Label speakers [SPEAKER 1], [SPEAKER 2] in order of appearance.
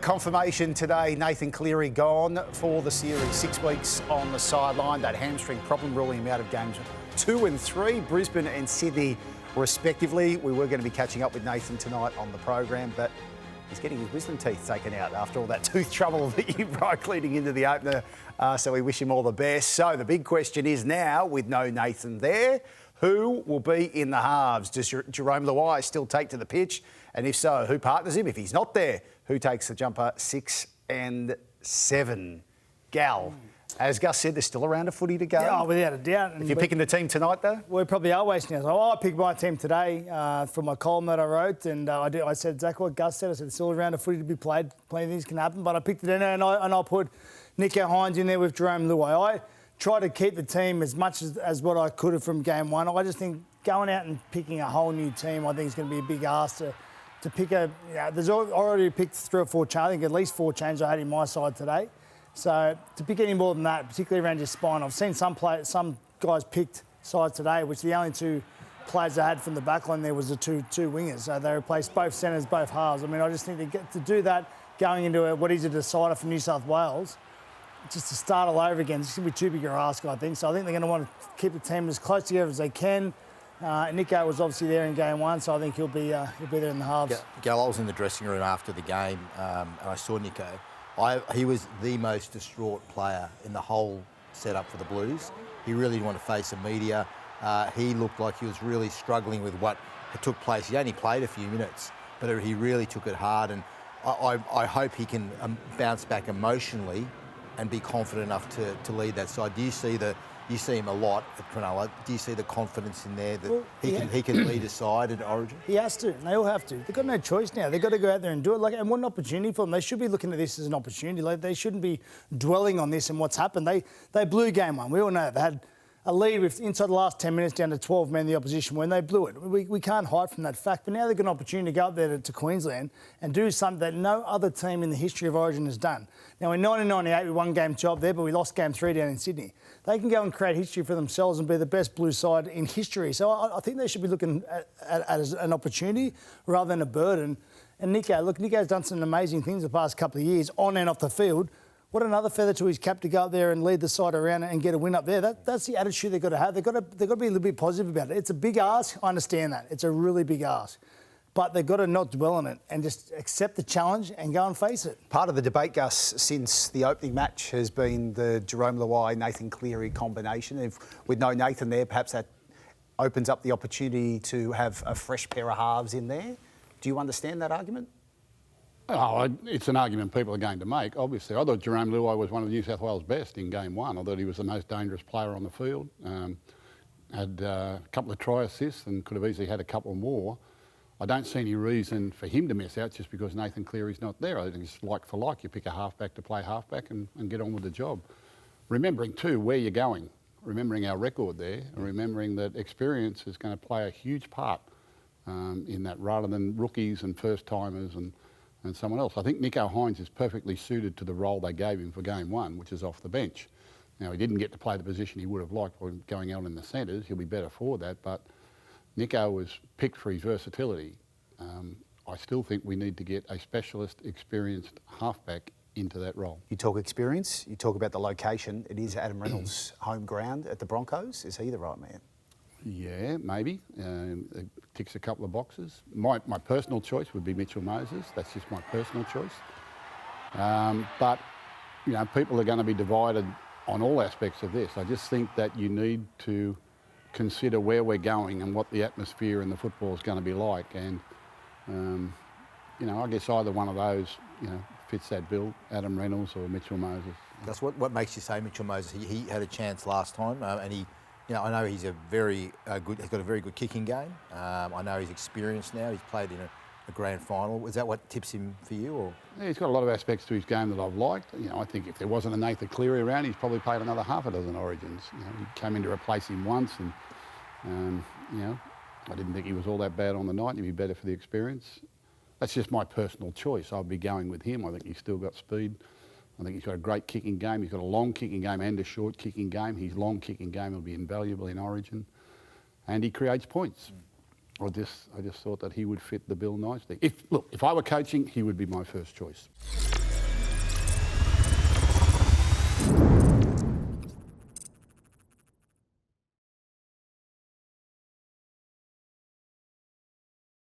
[SPEAKER 1] Confirmation today, Nathan Cleary gone for the series. 6 weeks on the sideline. That hamstring problem ruling him out of games 2 and 3, Brisbane and Sydney respectively. We were going to be catching up with Nathan tonight on the program, but he's getting his wisdom teeth taken out after all that tooth trouble that you broke leading into the opener. So we wish him all the best. So the big question is now, with no Nathan there, who will be in the halves? Does Jerome Luai still take to the pitch? And if so, who partners him? If he's not there, who takes the jumper 6 and 7? Gal, as Gus said, there's still a round of footy to go.
[SPEAKER 2] Yeah, without a doubt.
[SPEAKER 1] If you're picking the team tonight, though?
[SPEAKER 2] We probably are wasting it. I picked my team today for my column that I wrote, and I said exactly what Gus said. I said there's still a round of footy to be played. Plenty of things can happen, but I picked it in there, and I put Nicho Hynes in there with Jerome Luai. I tried to keep the team as much as what I could have from game one. I just think going out and picking a whole new team, I think is going to be a big ask to pick there's already picked 3 or 4 changes. I think at least 4 changes I had in my side today. So to pick any more than that, particularly around your spine, I've seen some guys picked sides today, which the only 2 players they had from the back line there was the two wingers. So they replaced both centres, both halves. I mean, I just think to do that going into what is a decider for New South Wales, just to start all over again, it's going to be too big a ask, I think. So I think they're going to want to keep the team as close together as they can. Nicho was obviously there in game 1, so I think he'll be there in the halves.
[SPEAKER 3] Gal, I was in the dressing room after the game and I saw Nicho. He was the most distraught player in the whole setup for the Blues. He really didn't want to face the media. He looked like he was really struggling with what took place. He only played a few minutes, but he really took it hard. And I hope he can bounce back emotionally and be confident enough to lead that side. Do you see him a lot at Cronulla? Do you see the confidence in there that he can lead a side at Origin?
[SPEAKER 2] He has to. And they all have to. They've got no choice now. They've got to go out there and do it. And what an opportunity for them. They should be looking at this as an opportunity. They shouldn't be dwelling on this and what's happened. They blew game 1. We all know they had a lead with inside the last 10 minutes down to 12 men the opposition when they blew it. We can't hide from that fact. But now they've got an opportunity to go up there to Queensland and do something that no other team in the history of Origin has done. Now, in 1998, we won game 2 up there, but we lost game 3 down in Sydney. They can go and create history for themselves and be the best blue side in history. So I think they should be looking at it as an opportunity rather than a burden. And Nicho's done some amazing things the past couple of years on and off the field. What another feather to his cap to go up there and lead the side around and get a win up there. That's the attitude they've got to have. They've got to be a little bit positive about it. It's a big ask. I understand that. It's a really big ask. But they've got to not dwell on it and just accept the challenge and go and face it.
[SPEAKER 1] Part of the debate, Gus, since the opening match has been the Jerome Luai, Nathan Cleary combination. With no Nathan there, perhaps that opens up the opportunity to have a fresh pair of halves in there. Do you understand that argument?
[SPEAKER 4] Oh, it's an argument people are going to make, obviously. I thought Jerome Luai was one of New South Wales' best in game 1. I thought he was the most dangerous player on the field. Had a couple of try assists and could have easily had a couple more. I don't see any reason for him to miss out just because Nathan Cleary's not there. I think it's like for like. You pick a halfback to play halfback and get on with the job. Remembering too where you're going, remembering our record there, and remembering that experience is going to play a huge part in that rather than rookies and first-timers and someone else. I think Nicho Hynes is perfectly suited to the role they gave him for game 1, which is off the bench. Now, he didn't get to play the position he would have liked by going out in the centres. He'll be better for that, but Nicho was picked for his versatility. I still think we need to get a specialist, experienced halfback into that role.
[SPEAKER 1] You talk experience, you talk about the location. It is Adam Reynolds' home ground at the Broncos. Is he the right man?
[SPEAKER 4] Yeah, maybe. It ticks a couple of boxes. My personal choice would be Mitchell Moses. That's just my personal choice. But, you know, people are going to be divided on all aspects of this. I just think that you need to consider where we're going and what the atmosphere in the football is going to be like. And, you know, I guess either one of those, you know, fits that bill, Adam Reynolds or Mitchell Moses.
[SPEAKER 3] That's what makes you say Mitchell Moses. He had a chance last time and he... You know, I know he's he's got a very good kicking game. I know he's experienced now. He's played in a grand final. Is that what tips him for you? Or?
[SPEAKER 4] Yeah, he's got a lot of aspects to his game that I've liked. You know, I think if there wasn't a Nathan Cleary around, he's probably played another half a dozen Origins. You know, he came in to replace him once and, you know, I didn't think he was all that bad on the night. He'd be better for the experience. That's just my personal choice. I'll be going with him. I think he's still got speed. I think he's got a great kicking game. He's got a long kicking game and a short kicking game. His long kicking game will be invaluable in Origin. And he creates points. I just thought that he would fit the bill nicely. If I were coaching, he would be my first choice.